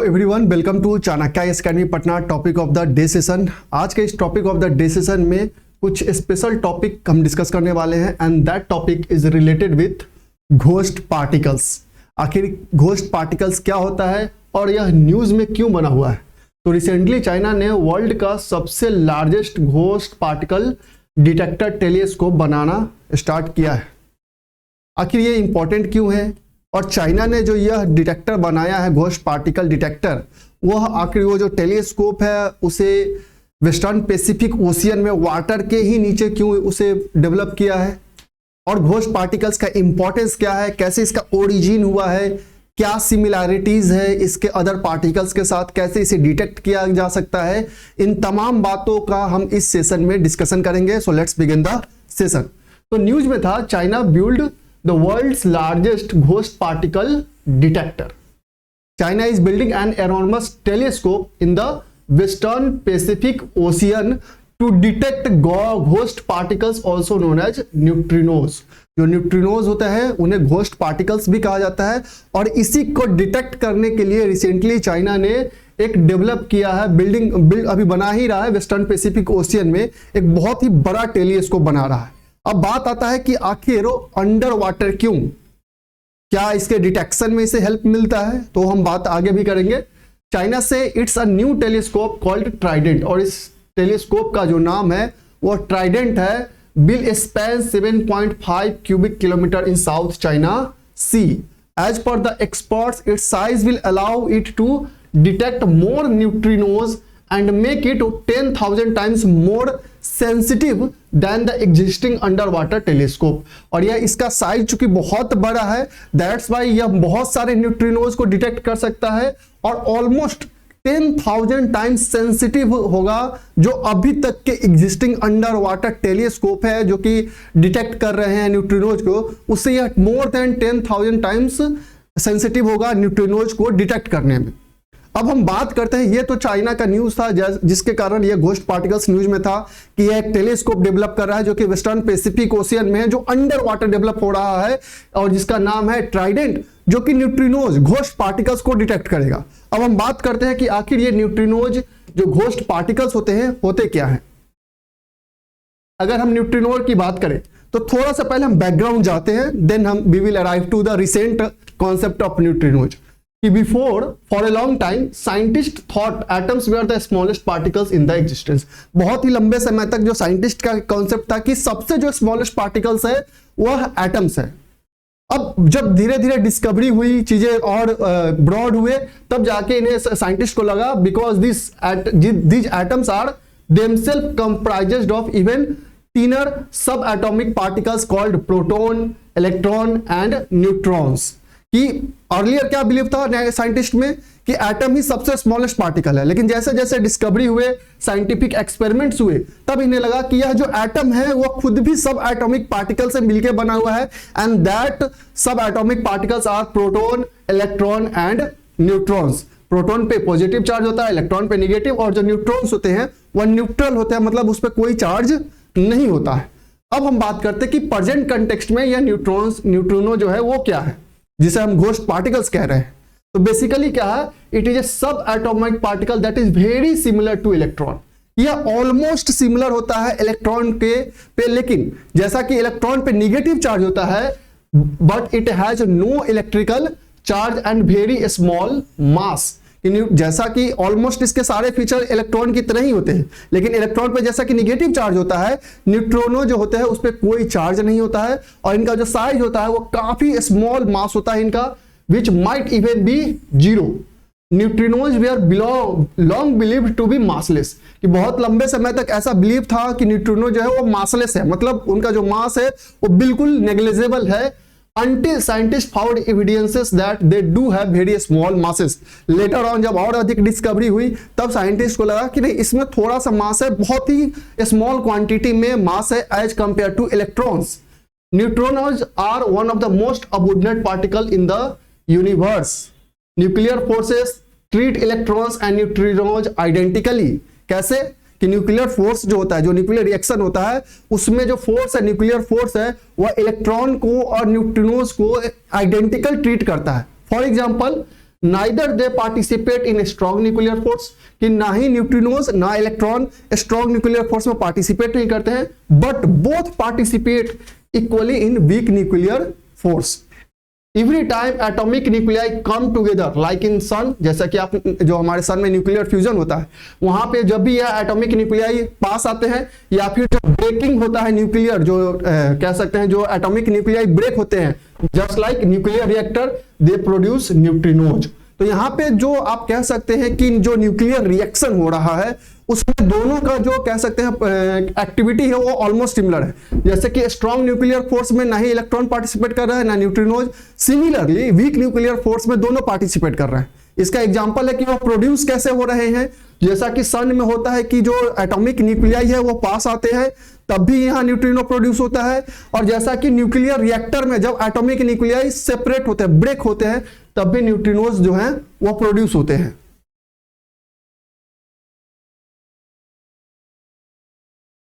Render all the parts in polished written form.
Everyone, welcome to Chanakya academy Patna. Topic of the day session. आज के इस topic of the day session में कुछ स्पेशल टॉपिक हम डिस्कस करने वाले हैं and that topic is related with ghost particles. आखिर घोस्ट पार्टिकल्स क्या होता है और यह न्यूज में क्यों बना हुआ है? तो रिसेंटली चाइना ने वर्ल्ड का सबसे largest ghost particle detector telescope बनाना स्टार्ट किया है। आखिर ये इंपॉर्टेंट क्यों है और चाइना ने जो यह डिटेक्टर बनाया है घोस्ट पार्टिकल डिटेक्टर, वह आखिर वो जो टेलीस्कोप है उसे वेस्टर्न पैसिफिक ओशियन में वाटर के ही नीचे क्यों उसे डेवलप किया है और घोस्ट पार्टिकल्स का इंपॉर्टेंस क्या है, कैसे इसका ओरिजिन हुआ है, क्या सिमिलैरिटीज है इसके अदर पार्टिकल्स के साथ, कैसे इसे डिटेक्ट किया जा सकता है, इन तमाम बातों का हम इस सेशन में डिस्कशन करेंगे। So let's begin the session. तो न्यूज में था China build the world's largest ghost particle detector. China is building an enormous telescope in the Western Pacific Ocean to detect ghost particles also known as neutrinos. जो neutrinos होता है उन्हें ghost particles भी कहा जाता है और इसी को डिटेक्ट करने के लिए रिसेंटली चाइना ने एक डेवलप किया है, बिल्ड अभी बना ही रहा है वेस्टर्न पैसिफिक ओशियन में, एक बहुत ही बड़ा टेलीस्कोप बना रहा है। अब बात आता है कि आखिर अंडर वाटर क्यों, क्या इसके डिटेक्शन में इसे हेल्प मिलता है, तो हम बात आगे भी करेंगे। चाइना से it's a new telescope called Trident और इस टेलीस्कोप का जो नाम है वो ट्राइडेंट है। Will span 7.5 cubic kilometre in South China Sea. As per the experts its size will allow it to detect more neutrinos and make it 10,000 times more sensitive than the existing underwater telescope। और यह इसका size चूंकि बहुत बड़ा है, that's Y यह बहुत सारे न्यूट्रिनोज को डिटेक्ट कर सकता है और ऑलमोस्ट 10,000 टाइम्स सेंसिटिव होगा जो अभी तक के एग्जिस्टिंग अंडर वाटर टेलीस्कोप है जो कि डिटेक्ट कर रहे हैं न्यूट्रिनोज को, उससे यह मोर देन 10,000 टाइम्स सेंसिटिव होगा न्यूट्रिनोज को डिटेक्ट करने में। अब हम बात करते हैं, ये तो चाइना का न्यूज था जिसके कारण ये घोस्ट पार्टिकल्स न्यूज में था कि यह एक टेलीस्कोप डेवलप कर रहा है जो कि वेस्टर्न पैसिफिक ओशियन में है, जो अंडर वाटर डेवलप हो रहा है और जिसका नाम है ट्राइडेंट, जो कि न्यूट्रिनोज घोस्ट पार्टिकल्स को डिटेक्ट करेगा। अब हम बात करते हैं कि आखिर ये न्यूट्रिनोज जो घोस्ट पार्टिकल्स होते हैं होते क्या है। अगर हम न्यूट्रिनोज की बात करें तो थोड़ा सा पहले हम बैकग्राउंड जाते हैं, देन हम we will arrive to the recent concept of neutrinos. Before, for a long time, scientists thought atoms were the smallest particles in the existence। बहुत ही लंबे समय तक जो साइंटिस्ट का कॉन्सेप्ट था कि सबसे जो स्मॉलेस्ट पार्टिकल्स है वह एटम्स है। अब जब धीरे धीरे डिस्कवरी हुई, चीजें और ब्रॉड हुए, तब जाके इन्हें साइंटिस्ट को लगा because these atoms are themselves comprised of even thinner subatomic particles called proton, electron and neutrons। कि अर्लियर क्या बिलीव था साइंटिस्ट में कि एटम ही सबसे स्मॉलेस्ट पार्टिकल है, लेकिन जैसे जैसे डिस्कवरी हुए, साइंटिफिक एक्सपेरिमेंट्स हुए, तब इन्हें लगा कि यह जो एटम है वो खुद भी सब एटॉमिक पार्टिकल से मिलकर बना हुआ है and that subatomic particles are proton, electron and neutrons. Proton पे पॉजिटिव चार्ज होता है, इलेक्ट्रॉन पे नेगेटिव, और जो न्यूट्रॉन्स होते हैं वह न्यूट्रल होते हैं, मतलब उस पर कोई चार्ज नहीं होता है। अब हम बात करते हैं कि प्रेजेंट कंटेक्स्ट में यह न्यूट्रिनो जो है वो क्या है जिसे हम घोस्ट पार्टिकल्स कह रहे हैं। तो बेसिकली क्या है, इट इज ए सब atomic particle that is very similar two electron. यह ऑलमोस्ट सिमिलर होता है इलेक्ट्रॉन के पे, लेकिन जैसा कि इलेक्ट्रॉन पे नेगेटिव चार्ज होता है but it has no electrical charge and very small mass. जैसा कि ऑलमोस्ट इसके सारे फीचर इलेक्ट्रॉन की तरह ही होते हैं, लेकिन इलेक्ट्रॉन पे जैसा कि नेगेटिव चार्ज होता है, न्यूट्रिनो जो होते हैं उस पर कोई चार्ज नहीं होता है और इनका जो साइज होता है वो काफी स्मॉल मास होता है इनका, which might even be zero. Neutrinos were long believed to be massless, कि बहुत लंबे समय तक ऐसा बिलीव था कि न्यूट्रिनो जो है वो मासलेस है, मतलब उनका जो मास है वो बिल्कुल नेग्लिजिबल है, until scientists found evidences that they do have very small masses। later on जब और अधिक डिस्कवरी हुई तब साइंटिस्ट को लगा कि नहीं, इसमें थोड़ा सा मास है, बहुत ही स्मॉल क्वांटिटी में मास है as compare to electrons. Neutrinos are one of the most abundant particle in the universe. Nuclear forces treat electrons and neutrinos identically. कैसे कि न्यूक्लियर फोर्स जो होता है, जो न्यूक्लियर रिएक्शन होता है, उसमें जो फोर्स है, न्यूक्लियर फोर्स है, वह इलेक्ट्रॉन को और न्यूट्रिनोज को आइडेंटिकल ट्रीट करता है। For example neither they participate in strong nuclear force, कि ना ही न्यूट्रिनोज ना इलेक्ट्रॉन स्ट्रॉन्ग न्यूक्लियर फोर्स में पार्टिसिपेट नहीं करते हैं, but both participate equally in weak nuclear force. Every time atomic nuclei come together like in sun, जैसा कि आप जो हमारे सन में न्यूक्लियर फ्यूजन होता है, वहां पे जब भी यह एटॉमिक न्यूक्लियाई पास आते हैं, या फिर जो ब्रेकिंग होता है न्यूक्लियर, जो कह सकते हैं जो एटॉमिक न्यूक्लियाई ब्रेक होते हैं, just like nuclear reactor they produce neutrinos. तो यहाँ पे जो आप कह सकते हैं कि जो न्यूक्लियर रिएक्शन हो रहा है उसमें दोनों का जो कह सकते हैं एक्टिविटी है वो ऑलमोस्ट सिमिलर है। जैसे कि स्ट्रॉन्ग न्यूक्लियर फोर्स में ना ही इलेक्ट्रॉन पार्टिसिपेट कर रहा है ना neutrinos, similarly week nuclear force में दोनों पार्टिसिपेट कर रहे हैं। इसका एग्जांपल है कि वो प्रोड्यूस कैसे हो रहे हैं, जैसा कि सन में होता है कि जो एटॉमिक न्यूक्लियाई है वो पास आते हैं तब भी यहां न्यूट्रिनो प्रोड्यूस होता है, और जैसा कि न्यूक्लियर रिएक्टर में जब एटॉमिक न्यूक्लियाई सेपरेट होते हैं, ब्रेक होते हैं, तब भी न्यूट्रिनोज जो है वो प्रोड्यूस होते हैं।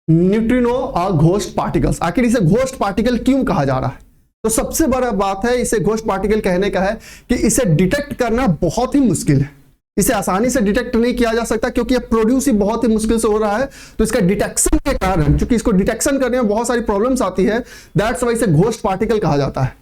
न्यूट्रिनो और घोस्ट पार्टिकल्स, आखिर इसे घोस्ट पार्टिकल क्यों कहा जा रहा है? तो सबसे बड़ा बात है इसे घोस्ट पार्टिकल कहने का है कि इसे डिटेक्ट करना बहुत ही मुश्किल है। इसे आसानी से डिटेक्ट नहीं किया जा सकता क्योंकि यह प्रोड्यूस ही बहुत ही मुश्किल से हो रहा है। तो इसका डिटेक्शन के कारण, क्योंकि इसको डिटेक्शन करने में बहुत सारी प्रॉब्लम्स आती है, दैट्स वाई इसे घोस्ट पार्टिकल कहा जाता है।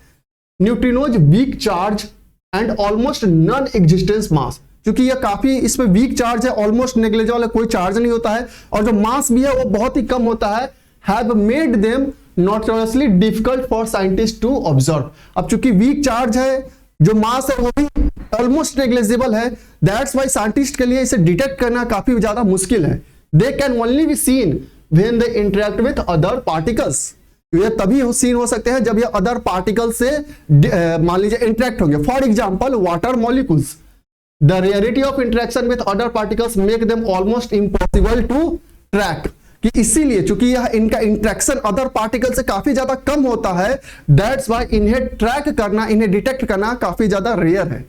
Neutrinos weak charge and almost non existence mass, क्योंकि यह काफी इसमें वीक चार्ज है, ऑलमोस्ट नेग्लिजिबल है, कोई चार्ज नहीं होता है, और जो मास भी है वो बहुत ही कम होता है, have made them notoriously difficult for scientist to observe. अब चूंकि वीक चार्ज है, जो मास है वो भी ऑलमोस्ट नेग्लिजिबल है, दैट्स वाई साइंटिस्ट के लिए इसे डिटेक्ट करना काफी ज्यादा मुश्किल है। They can only be seen when they interact with other particles, ये तभी सीन हो सकते हैं जब ये अदर पार्टिकल से मान लीजिए इंटरेक्ट होंगे। For example water molecules, the rarity of interaction with other particles make them almost impossible to track, कि इसीलिए चूंकि यह इनका इंटरेक्शन अदर पार्टिकल से काफी ज्यादा कम होता है, दैट्स वाई इन्हें ट्रैक करना, इन्हें डिटेक्ट करना काफी ज्यादा रेयर है।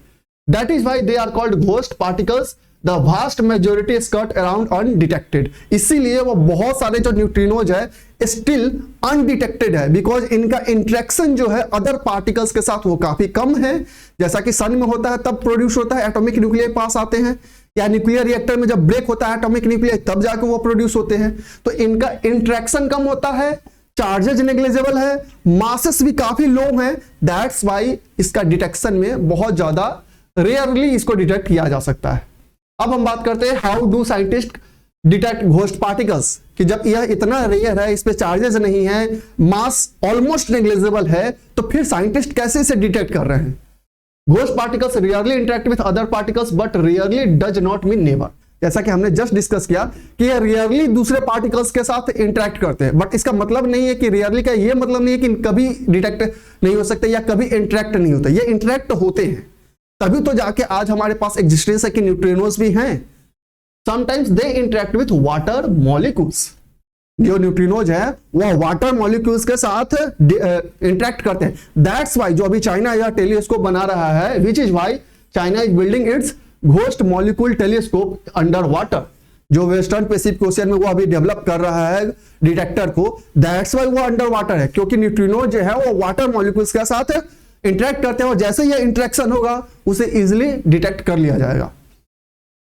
That is why they are called ghost particles, the vast majority skirt around undetected. इसीलिए वो बहुत सारे जो न्यूट्रिनोज है स्टिल अनडिटेक्टेड है, बिकॉज इनका इंटरेक्शन जो है अदर पार्टिकल्स के साथ वो काफी कम है। जैसा कि सन में होता है तब प्रोड्यूस होता है, एटॉमिक न्यूक्लियाई पास आते हैं, या न्यूक्लियर रिएक्टर में जब ब्रेक होता है एटॉमिक न्यूक्लियाई तब जाकर वो प्रोड्यूस होते हैं। तो इनका इंटरेक्शन कम होता है, चार्जेज नेग्लिजिबल है, मासेस भी काफी लो है, दैट्स वाई इसका डिटेक्शन में बहुत ज्यादा रेयरली इसको डिटेक्ट किया जा सकता है। अब हम बात करते हैं how do scientist detect ghost particles, कि जब यह इतना रेयर है, इस पे चार्जेस नहीं है, मास ऑलमोस्ट नेग्लिजिबल है, तो फिर साइंटिस्ट कैसे इसे डिटेक्ट कर रहे हैं? Ghost particles rarely interact with other particles but rarely does not mean never. जैसा कि हमने जस्ट डिस्कस किया कि ये रियरली दूसरे पार्टिकल्स के साथ इंटरेक्ट करते हैं, बट इसका मतलब नहीं है कि रियरली का ये मतलब नहीं है कि कभी डिटेक्ट नहीं हो सकते या कभी इंटरेक्ट नहीं होते, ये इंटरेक्ट होते हैं, तभी तो जाके आज हमारे पास एग्जिस्टेंस है कि न्यूट्रिनोज भी हैं। Sometimes they interact with water molecules, जो न्यूट्रिनोज है वो वाटर मॉलिक्यूल्स के साथ इंटरेक्ट करते हैं। दैट्स वाई जो अभी चाइना यह टेलीस्कोप बना रहा है, which is why China is building its ghost molecule telescope under water, जो वेस्टर्न पैसिफिक ओशियन में वो अभी डेवलप कर रहा है डिटेक्टर को। दैट्स वाई वो अंडर वाटर है, क्योंकि न्यूट्रिनो जो है वो वाटर मॉलिक्यूल्स के साथ इंटरेक्ट करते हैं, और जैसे ये इंटरेक्शन होगा उसे इजिली डिटेक्ट कर लिया जाएगा।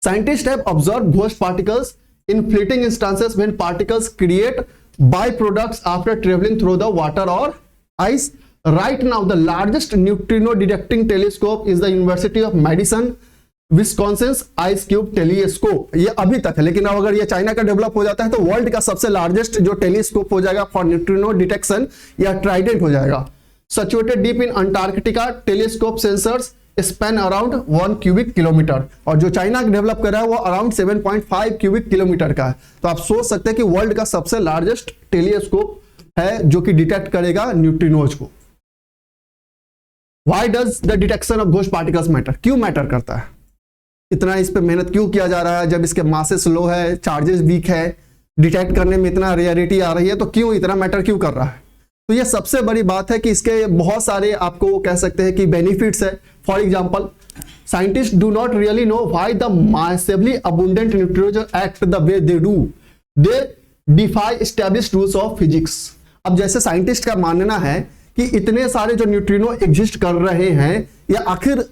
Scientist have observe ghost particles in fleeting instances when particles create byproducts after traveling through the water or ice. Right now the largest neutrino detecting telescope is the University of Madison Wisconsin's ice cube telescope। ये अभी तक है, लेकिन अब अगर ये China का develop हो जाता है तो वर्ल्ड का सबसे लार्जेस्ट जो टेलीस्कोप हो जाएगा फॉर न्यूट्रिनो डिटेक्शन, या ट्राइडेंट हो जाएगा। Situated deep in Antarctica, telescope sensors Spain around 1 cubic kilometre, और जो चाइना डेवलप कर रहा है वो अराउंड 7.5 क्यूबिक किलोमीटर का है। तो आप सोच सकते हैं कि वर्ल्ड का सबसे लार्जेस्ट टेलीस्कोप है जो कि डिटेक्ट करेगा न्यूट्रिनोज को। Why does the detection of ghost particles matter, क्यों मैटर करता है, इतना इस पे मेहनत क्यों किया जा रहा है? जब इसके मासेस लो है, चार्जेस वीक है, डिटेक्ट करने में इतना रेयरिटी आ रही है, तो क्यों इतना मैटर क्यों कर रहा है? तो ये सबसे बड़ी बात है कि इसके बहुत सारे आपको कह सकते हैं कि बेनिफिट्स है। For example, scientist do not really know why the massively abundant neutrinos act the way they do. They defy established rules of physics. अब जैसे साइंटिस्ट का मानना है कि इतने सारे जो न्यूट्रिनो एग्जिस्ट कर रहे हैं, या आखिर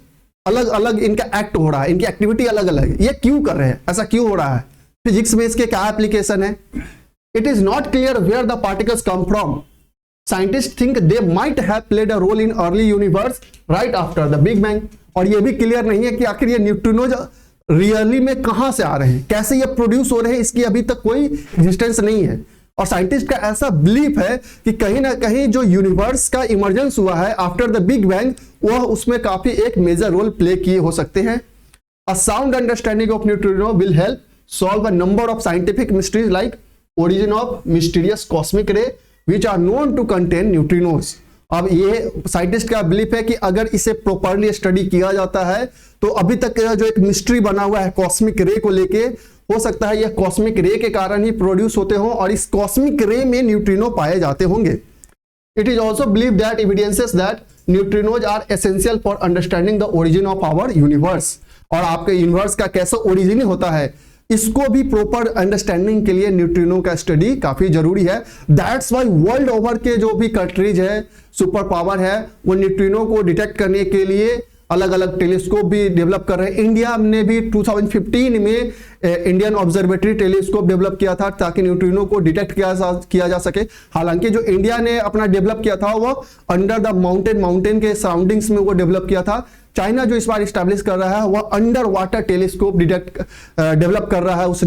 अलग अलग इनका एक्ट हो रहा है, इनकी एक्टिविटी अलग अलग है। ये क्यों कर रहे हैं, ऐसा क्यों हो रहा है? फिजिक्स में इसके क्या एप्लीकेशन है? It is not clear where the particles come from. Scientist think they might have played a role in early universe right after the Big Bang. और ये भी क्लियर नहीं है कि आखिर ये न्यूट्रिनोज रियली में कहां से आ रहे हैं, कैसे ये प्रोड्यूस हो रहे हैं, इसकी अभी तक कोई एग्जिस्टेंस नहीं है। और साइंटिस्ट का ऐसा बिलीफ है कि कहीं ना कहीं जो यूनिवर्स का इमर्जेंस हुआ है आफ्टर द बिग बैंग, वह उसमें काफी एक मेजर रोल प्ले किए हो सकते हैं। A sound understanding of neutrino will help solve a number of scientific mysteries like origin of mysterious cosmic ray which are known to contain neutrinos। अब ये साइंटिस्ट का बिलीफ है कि अगर इसे प्रॉपरली स्टडी किया जाता है तो अभी तक जो एक मिस्ट्री बना हुआ है कॉस्मिक रे को लेके, हो सकता है यह कॉस्मिक रे के कारण ही प्रोड्यूस होते हों और इस कॉस्मिक रे में न्यूट्रिनो पाए जाते होंगे। It is also believe that evidences that neutrinos are essential for understanding the origin of our universe. और आपके यूनिवर्स का कैसा ओरिजिन होता है, इसको भी प्रॉपर अंडरस्टैंडिंग के लिए न्यूट्रिनो का स्टडी काफी जरूरी है। दैट्स वाई वर्ल्ड ओवर के जो भी कंट्रीज है, सुपर पावर है, वो न्यूट्रिनो को डिटेक्ट करने के लिए अलग अलग टेलीस्कोप भी डेवलप कर रहे हैं। इंडिया ने भी 2015 में इंडियन ऑब्जर्वेटरी टेलीस्कोप डेवलप किया था ताकि न्यूट्रिनो को डिटेक्ट किया जा सके। हालांकि जो इंडिया ने अपना डेवलप किया था वो अंडर द माउंटेन के सराउंडिंग्स में वो डेवलप किया था। चाइना जो इस बार इस्टेब्लिश कर रहा है वह अंडर वाटर टेलीस्कोप डेवलप कर रहा है उस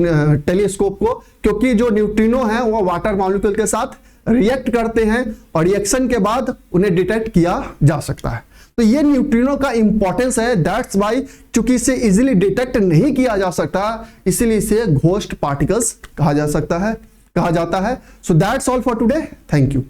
टेलीस्कोप को, क्योंकि जो न्यूट्रिनो है वह वाटर मॉलिक्यूल के साथ रिएक्ट करते हैं और रिएक्शन के बाद उन्हें डिटेक्ट किया जा सकता है। तो ये न्यूट्रिनो का इंपॉर्टेंस है। दैट्स वाई चूंकि इसे इजीली डिटेक्ट नहीं किया जा सकता, इसीलिए इसे घोस्ट पार्टिकल्स कहा जाता है। So that's all for today. Thank you.